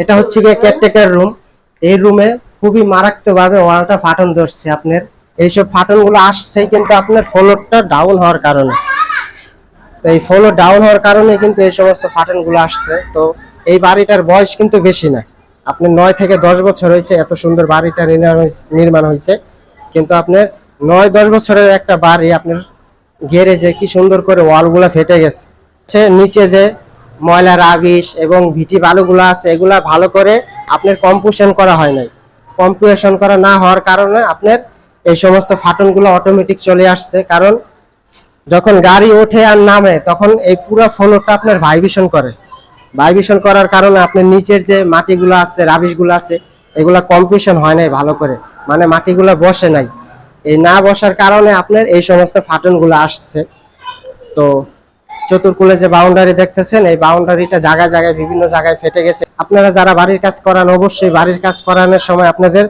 এটা হচ্ছে গিয়ে কেয়ারটেকার রুম। এই রুমে খুবই মারাত্মকভাবে ওয়ালটা ফাটন ধরছে। আপনার এইসব ফাটনগুলো আসছে কিন্তু আপনার ফ্লোরটা ডাউন হওয়ার কারণে। তো এই ফ্লোর ডাউন হওয়ার কারণে কিন্তু এই সমস্ত ফাটনগুলো আসছে। তো এই বাড়িটার বয়স কিন্তু বেশি না, আপনার 9 থেকে 10 বছর হয়েছে। এত সুন্দর বাড়িটা নির্মাণ হয়েছে, কিন্তু আপনার 9-10 বছরের একটা বাড়ি আপনার গ্যারেজে কি সুন্দর করে ওয়ালগুলো ফেটে গেছে। নিচে যে ময়লা রাবিশ এবং ভিটি বালুগুলো আছে এগুলা ভালো করে আপনার কম্পোজিশন করা হয় নাই। কম্পোজিশন করা না হওয়ার কারণে আপনার এই সমস্ত ফাটনগুলো অটোমেটিক চলে আসছে। কারণ যখন গাড়ি ওঠে আর নামে তখন এই পুরো ফ্লোরটা আপনার ভাইব্রেশন করে। ভাইব্রেশন করার কারণে আপনার নিচের যে মাটিগুলো আছে রাবিশগুলো আছে এগুলা কম্পোজিশন হয় নাই ভালো করে, মানে মাটিগুলো বসে নাই। এই না বসার কারণে আপনার এই সমস্ত ফাটনগুলো আসছে। তো চতুর্কুলে যে বাউন্ডারি দেখতেছেন এই বাউন্ডারিটা জায়গায় জায়গায় বিভিন্ন জায়গায় ফেটে গেছে। আপনারা যারা বাড়ির কাজ করান অবশ্যই বাড়ির কাজ করানোর সময় আপনাদের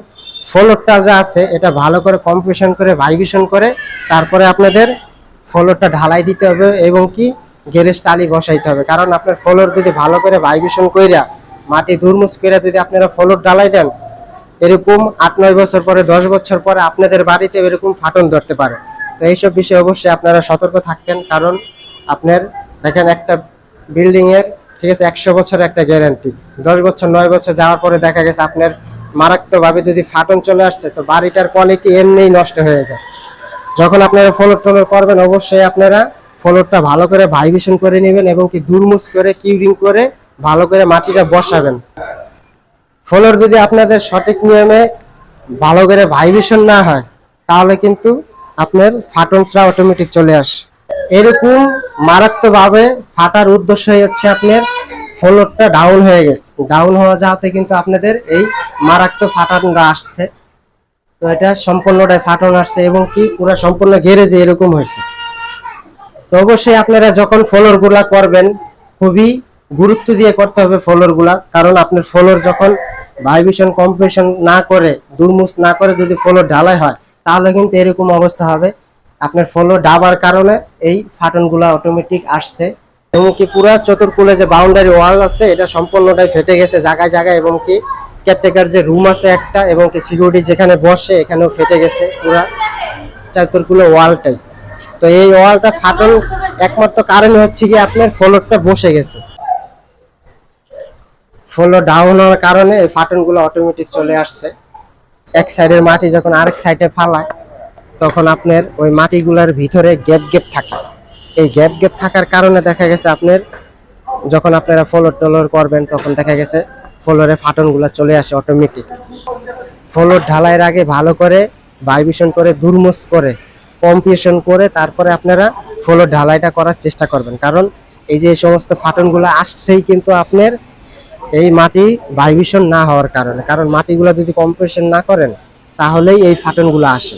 ফ্লোরটা যা আছে এটা ভালো করে কম্পোজিশন করে ভাইব্রেশন করে তারপরে আপনাদের ফ্লোরটা ঢালাই দিতে হবে এবং কি গ্যারেজ টালি বসাইতে হবে। কারণ আপনার ফ্লোর যদি ভালো করে ভাইব্রেশন কইরা মাটি দুরমুচ কইরা যদি আপনারা ফ্লোর ঢালাই দেন, এরকম 8-9 বছর পরে 10 বছর পরে আপনাদের বাড়িতে এরকম ফাটন ধরতে পারে। তো এইসব বিষয়ে অবশ্যই আপনারা সতর্ক থাকবেন। কারণ আপনার দেখেন একটা বিল্ডিং এর ঠিক আছে 100 বছরের একটা গ্যারান্টি, 10 বছর 9 বছর যাওয়ার পরে দেখা গেছে আপনার মারাত্মকভাবে যদি ফাটন চলে আসছে তো বাড়িটার কোয়ালিটি এমনিই নষ্ট হয়ে যায়। যখন আপনারা ফ্লোর টোলর করবেন অবশ্যই আপনারা ফ্লোরটা ভালো করে ভাইব্রেশন করে নেবেন এবং কি দুরমুচ করে কিউরিং করে ভালো করে মাটিটা বসাবেন। ফ্লোর যদি আপনাদের সঠিক নিয়মে ভালো করে ভাইব্রেশন না হয় তাহলে কিন্তু আপনার ফাটনটা অটোমেটিক চলে আসে। এরকম মারাত্মকভাবে ফাটার উদ্দেশ্য হচ্ছে আপনার ফ্লোরটা ডাউন হয়ে গেছে, ডাউন হওয়া যাতে কিন্তু আপনাদের এই মারাত্মক ফাটনটা আসছে। তো এটা সম্পূর্ণটাই ফাটন আসছে এবং কি পুরো সম্পূর্ণ গ্যারেজে এরকম হয়েছে। তো অবশ্যই আপনারা যখন ফ্লোর গুলা করবেন খুবই গুরুত্ব দিয়ে করতে হবে ফ্লোর গুলা। কারণ আপনার ফ্লোর যখন ভাইব্রেশন কম্প্রেশন না করে দুরমুচ না করে যদি ফ্লোর ঢালাই হয় তাহলে কিন্তু এরকম অবস্থা হবে। আপনার ফ্লোর ডাবার কারণে এই ফাটনগুলা অটোমেটিক আসছে এবং কি পুরো চতুর্কুলে যে বাউন্ডারি ওয়াল আছে এটা সম্পূর্ণটাই ফেটে গেছে জায়গায় জায়গায় এবং কি কেয়ারটেকার যে রুম আছে একটা এবং কি সিকিউরিটি যেখানে বসে এখানেও ফেটে গেছে পুরো চতুর্কুলে ওয়ালটাই। তো এই ওয়ালটা ফাটল একমাত্র কারণ হচ্ছে কি আপনার ফ্লোরটা বসে গেছে। ফ্লোর ডাউন হওয়ার কারণে এই ফাটনগুলো অটোমেটিক চলে আসছে। এক সাইডের মাটি যখন আরেক সাইডে ফালায় তখন আপনার ওই মাটিগুলোর ভিতরে গ্যাপ গ্যাপ থাকে। এই গ্যাপ গ্যাপ থাকার কারণে দেখা গেছে আপনার যখন আপনারা ফ্লোর টোলর করবেন তখন দেখা গেছে ফ্লোরে ফাটনগুলো চলে আসে অটোমেটিক। ফ্লোর ঢালাইয়ের আগে ভালো করে ভাইব্রেশন করে দুরমুচ করে কম্প্রেশন করে তারপরে আপনারা ফ্লোর ঢালাইটা করার চেষ্টা করবেন। কারণ এই যে সমস্ত ফাটনগুলো আসছেই কিন্তু আপনার এই মাটি ভাইব্রেশন না হওয়ার কারণে। কারণ মাটিগুলো যদি কম্প্রেশন না করেন তাহলেই এই ফাটনগুলো আসে।